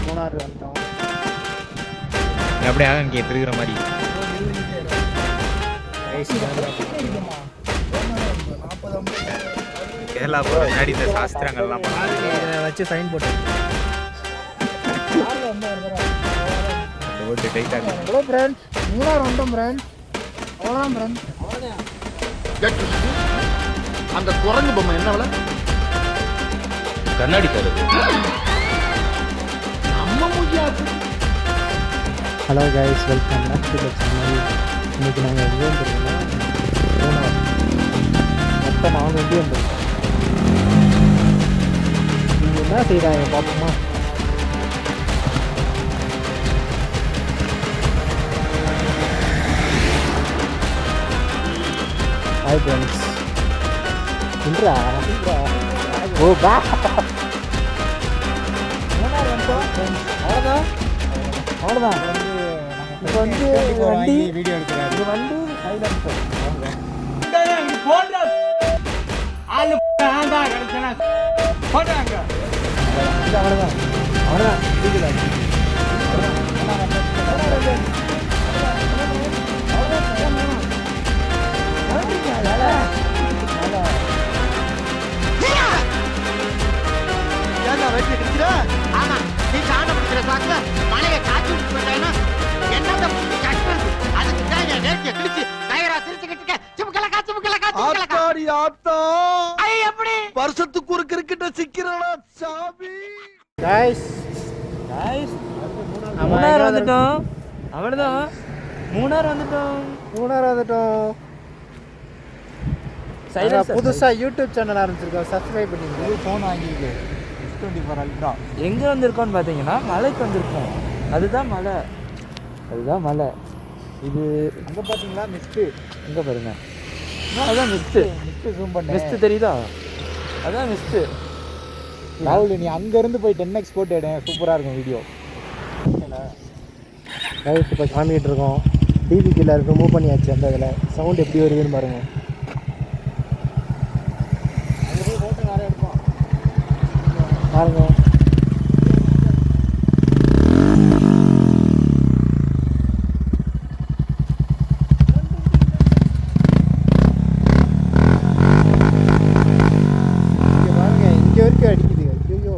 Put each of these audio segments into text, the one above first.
மூணாறு வந்துட்டோம். அப்படியே இங்கே திருகிற மாதிரி கேரளா போகிற முன்னாடி இந்த சாஸ்திரங்கள்லாம் வச்சு சைன் போட்டு ஓட்டு டைட்டாக ஹலோ ஃப்ரெண்ட்ஸ், மூணாறு வந்துட்டோம் ஃப்ரெண்ட்ஸ். அவ்வளோதான் ஃப்ரெண்ட்ஸ். அந்த குரங்கு பொம்மை என்ன விலை? கண்ணாடி தருது. Hello guys, welcome back to the channel. இன்னைக்கு நாங்கள் எங்கே வந்துருக்கோம்னா மூணாறு. மொத்தம் 4 வண்டி வந்துருக்கோம். நீங்கள் என்ன செய்கிறாங்க பார்ப்போமா? Hi friends. இன்றா ஓ பா மூணாறு வந்துட்டோம். அவ்வளோதான். இப்போ வந்து வண்டி வீடியோ எடுக்கிறாரு. இது வண்டி சைலன்சர். அவ்வளோதான் வருஷத்துக்கு ஒரு கிரிக்கெட்ட சிக்கிறனா சாமி. மூணாறு வந்துட்டோம். அவ்வளோதான், மூணாறு வந்துட்டோம். புதுசாக யூடியூப் சேனல் ஆரம்பிச்சிருக்கோம். சப்ஸ்கிரைப் பண்ணிங்க. ஃபோன் வாங்கிருக்கு. S24 ultra. எங்கே வந்திருக்கோன்னு பார்த்தீங்கன்னா மலைக்கு வந்திருக்கோம். அதுதான் மலை. இது அங்கே பார்த்தீங்களா மிஸ்ட்டு? இங்கே பாருங்க, அதான் மிஸ்ட்டு ஜூம் பண்ண. மிஸ்ட்டு தெரியுதா? அதான் மிஸ்ட்டு. ராகுல், நீ அங்கேருந்து போய் 10x போட்டு எடு, சூப்பராக இருக்கும் வீடியோ. ரைட், இப்போ காமிக்கிட்டு இருக்கோம். டிவி கீழே இருக்கு, மூவ் பண்ணியாச்சு. அந்த இதில் சவுண்ட் எப்படி வருதுன்னு பாருங்கள். பாருங்க. இங்கே வரைக்கும் அடிக்குது. ஐயோ,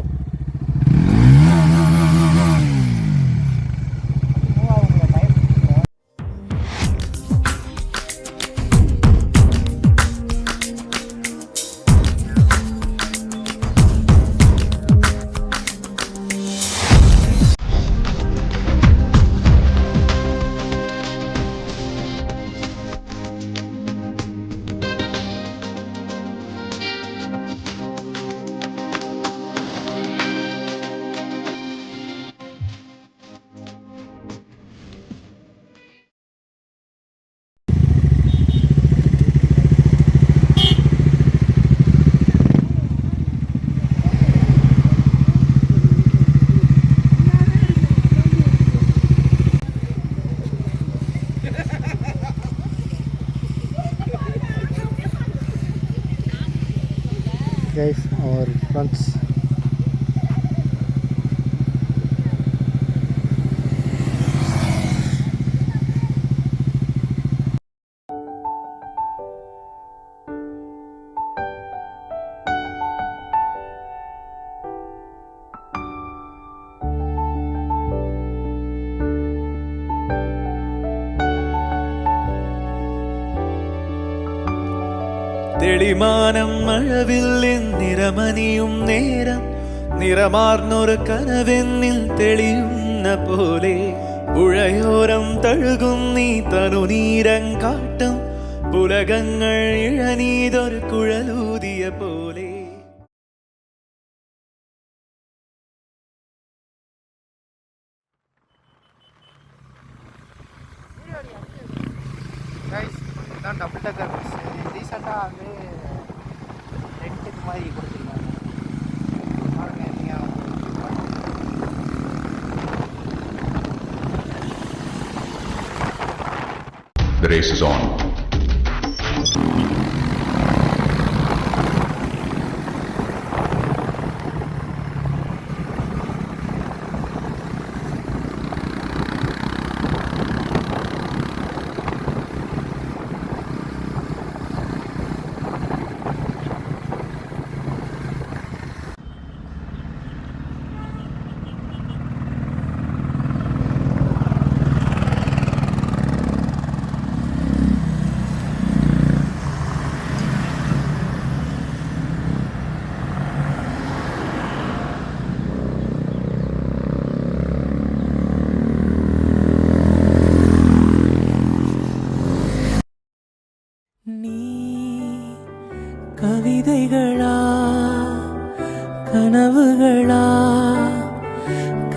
guys, our friends. തെളിമാനം മഴവില്ലിൻ നിറമണിയും നേരം നിറമാർന്നൊരു കനവെന്നിൽ തെളിയുന്ന പോലെ പുഴയോരം തഴുകും നീ തനുനീരങ്കാട്ടും പുലകങ്ങൾ ഇഴനീതൊരു കുഴലൂതിയ പോലെ. டபுள் டக்கர் பஸ் ரீசெண்டாக வந்து ரெண்ட்டுக்கு மாதிரி கொடுத்துருக்காங்க. The race is on.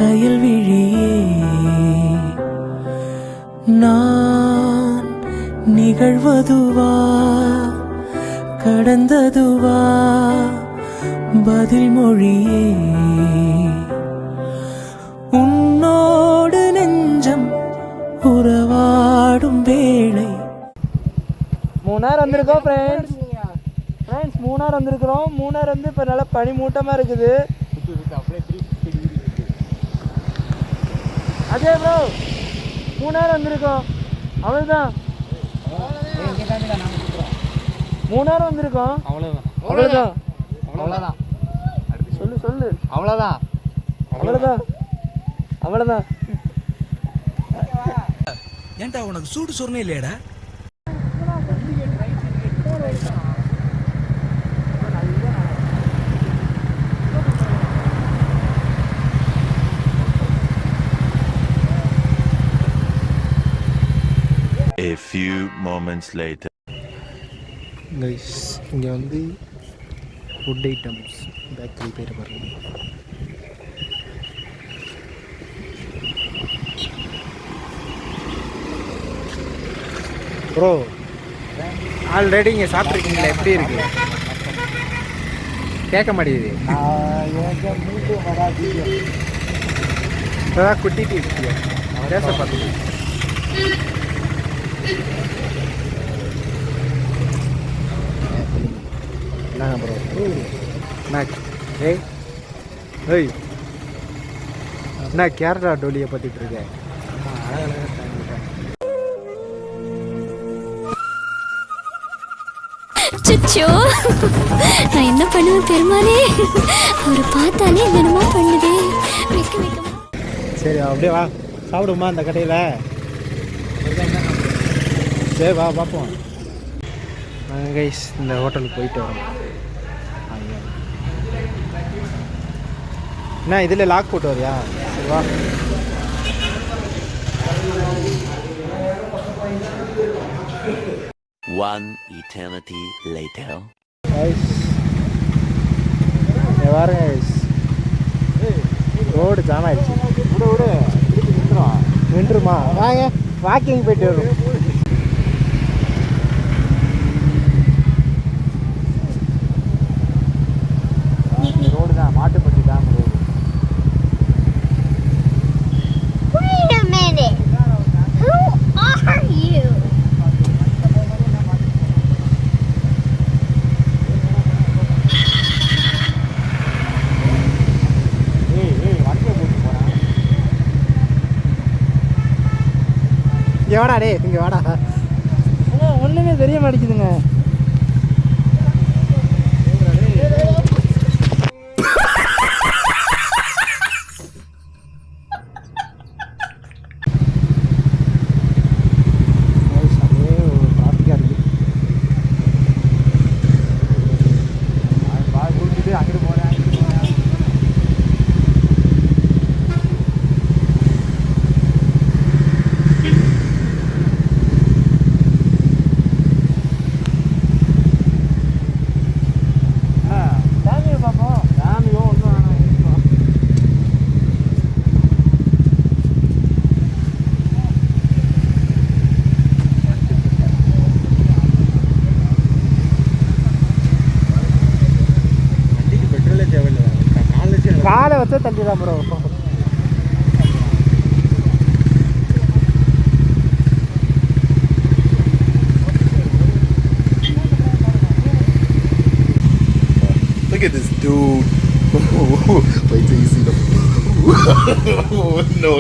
கயல்விழியே நான் நிகழ்வதுவா கடந்ததுவா பதில் மொழியே உன்னோடு நெஞ்சம் உறவாடும் வேளை. மூணார் வந்திருக்கோம் ஃப்ரெண்ட்ஸ். மூணார் வந்திருக்கிறோம். மூணார் வந்து இப்போ நல்லா பனி மூட்டமாக இருக்குது. அதே ப்ரோ மூணார் வந்திருக்கோம். அவ்வளோதான் மூணார் வந்திருக்கோம். அவ்வளோதான் சொல்லு அவ்வளோதான். ஏன்டா உனக்கு சூடு சொரணை இல்லையடா? A few moments later. Guys இங்கே வந்து ஃபுட் ஐட்டம்ஸ் பேக்கரி பேர் பாருங்க. ப்ரோ ஆல்ரெடி இங்கே சாப்பிட்ருக்கீங்களா? எப்படி இருக்கு? கேட்க மாட்டேங்குது. இப்போதான் குட்டிட்டு இருக்கியா பேச பார்த்து. என்னங்க ப்ரோ என்ன கேரளா டோலியை பார்த்துட்டு இருக்கேன். அச்சோ நான் என்ன பண்ணுவேன் பெருமானே, அவரை பார்த்தாலே என்னமா பண்ணுதே. சரி அப்படியே வா சாப்பிடுமா அந்த கடையில். சரி வா பார்ப்போம். நாங்கள் கைஸ் இந்த ஹோட்டலுக்கு போயிட்டு வரோம். என்ன இதில் லாக் போட்டு வரியா? சரி வா. One eternity later. கைஸ் வாருங்க கைஸ். ரோடு ஜாம் ஆயிடுச்சு. நின்றுமா வாங்க வாக்கிங் போயிட்டு வரும். ரோடு தான் Mattupetty dam road. Wait a minute. Who are you? இங்கே வாடா டே, இங்கே வாடா. ஒன்றுமே தெரிய மாட்டேங்குதுங்க. அங்கிட்டு போகிறேன். காலை வச்சா தள்ளிடலாம் bro. Look at this dude. Wait till you see the. No.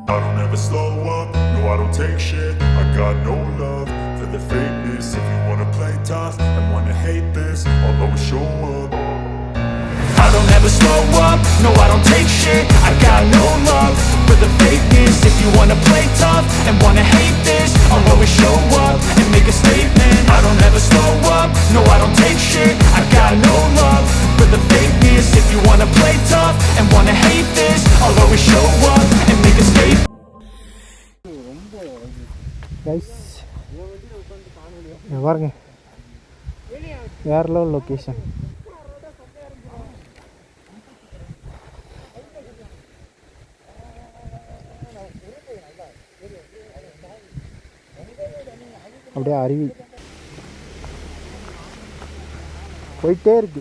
I don't ever slow up, no I don't take shit. I got no love for the fakeness. If you wanna play tough and wanna hate this, I'll always show up. I don't ever slow up, no I don't take shit. I got no love for the fakeness. If you you wanna play tough and wanna hate this, I'll always show up and make a statement. I don't ever slow up, no I don't take shit. I got no love for the fakeness. If you wanna play tough and wanna hate this, I'll always show up and make a statement. Guys பாருங்க வேறு level location. அப்படியே அருவி போயிட்டே இருக்கு.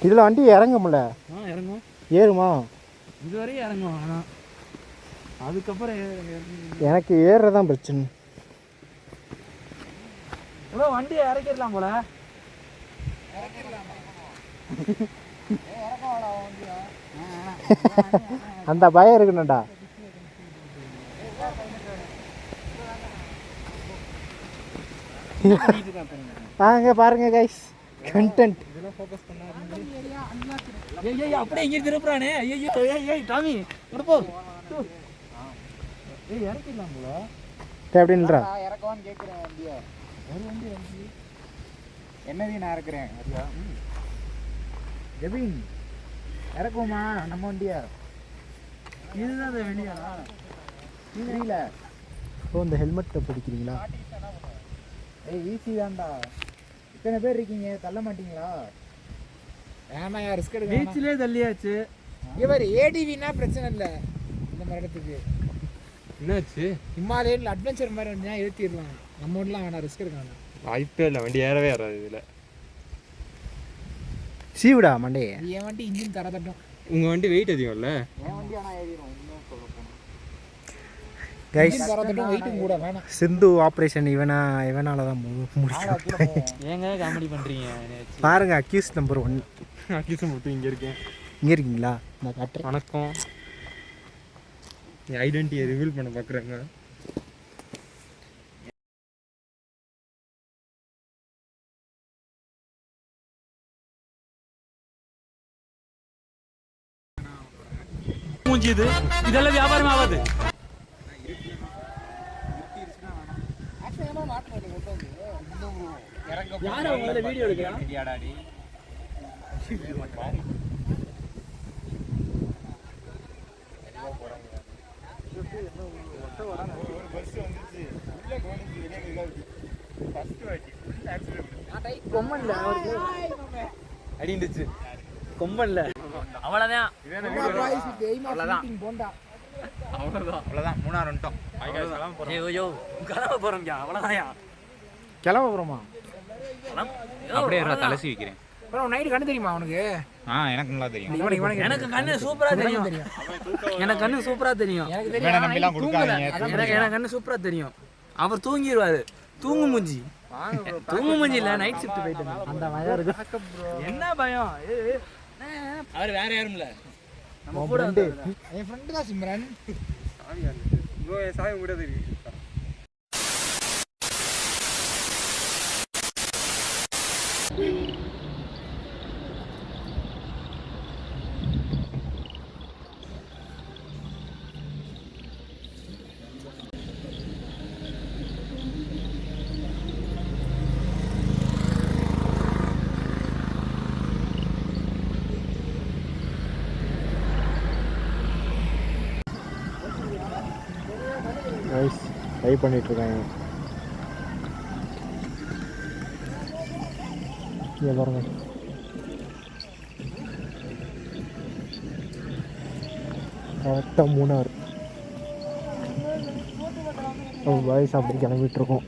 இதில் வண்டி இறங்க முடியல. இறங்கும், ஏறுமா? இதுவரையும் இறங்கும். ஆனால் அதுக்கப்புறம் எனக்கு ஏறுறதான் பிரச்சனை. இவ்வளோ வண்டியை இறக்கிடலாம் போல. அந்த பயம் இருக்கணும்டா. அங்கே பாருங்க கைஸ், கண்டென்ட். அப்படியே இங்கே திருப்புறானே. ஐயோ ஏய் டாமி போ. ஏய் இறக்கிடலாம் போல. எப்படின்றா இறக்கவான்னு கேட்குறேன் வண்டியா. ஒரு வண்டி என்னதையும் நான் இறக்குறேன். சரியா ஜெபின் இறக்குவோமா நம்ம வண்டியா? இதுதான் அந்த வண்டியா? தெரியல. ஓ, இந்த ஹெல்மெட்டை பிடிக்கிறீங்களா? ஏய் ஈஸி தான்டா. இத்தனை பேர் இருக்கீங்க, தள்ள மாட்டீங்களா? வேணா யார் ரிஸ்க் எடுக்க. பீச்சிலே தள்ளியாச்சு. இவர் ஏடிவினா பிரச்சனை இல்லை. இந்த மாதிரி இடத்துக்கு என்னாச்சு? ஹிமாலயன் அட்வென்ச்சர் மாதிரி வண்டினா ஏற்றிடலாம். நம்ம வீட்டுலாம் வேணாம், ரிஸ்க் எடுக்க வேணாம். வாய்ப்பே இல்லை, வண்டி ஏறவே ஏறாது இதில். சீவிடா மண்டே. என் வண்டி இன்ஜின் தர தட்டும். உங்கள் வண்டி வெயிட் அதிகம் இல்லை? என் வண்டி ஆனால் ஏறிடும். இன்னும் சொல்ல போனோம் கைஸ், தர தட்டும் வெயிட்டும் கூட வேணாம். சிந்து ஆப்ரேஷன் இவனால தான் முடிக்கும். ஏங்க காமெடி பண்ணுறீங்க? பாருங்க, அக்யூஸ் நம்பர் 1. அட்லீஸ்ட் மட்டும் இங்கே இருக்கேன். இங்கே இருக்கீங்களா? நான் காட்டுறேன். வணக்கம். என் ஐடென்டிட்டியை ரிவீல் பண்ண பார்க்குறேங்க. மூஞ்சிது இதெல்லாம் வியாபாரம் ஆகாது. யாரும் உங்களை வீடியோ எடுக்கிறா? கொம்பன்ல அடிந்துச்சு. கொம்பன்ல அவ்வளோதான். போண்டா அவ்வளோதான். 3 வந்துட்டோம். கிளம்ப போறோம். அவ்வளோதான். கிளம்ப போகிறோமா? அப்படியே தலசி வைக்கிறேன். நைட்டு கண்ணு தெரியுமா அவனுக்கு? எனக்கு நல்லா தெரியும். எனக்கு கண்ணு சூப்பரா தெரியும். எனக்கு கண்ணு சூப்பரா தெரியும். எனக்கு கண்ணு சூப்பரா தெரியும். அவர் தூங்கிடுவாரு. தூங்கு மூஞ்சி இல்ல, நைட் ஷிஃப்ட் போயிட்டு அந்த பயம் இருக்கு. என்ன பயம்? அவர் வேற யாரும் இல்ல, நம்ம கூட என் ஃப்ரெண்ட் தான் சிம்ரன். சாயம் கூட தெரியும். ட்ரை பண்ணிகிட்ருக்காங்க. இங்கே பாருங்க, கரெக்டாக 3 பாய்ஸ் அப்படி கிளம்பிகிட்ருக்கோம்.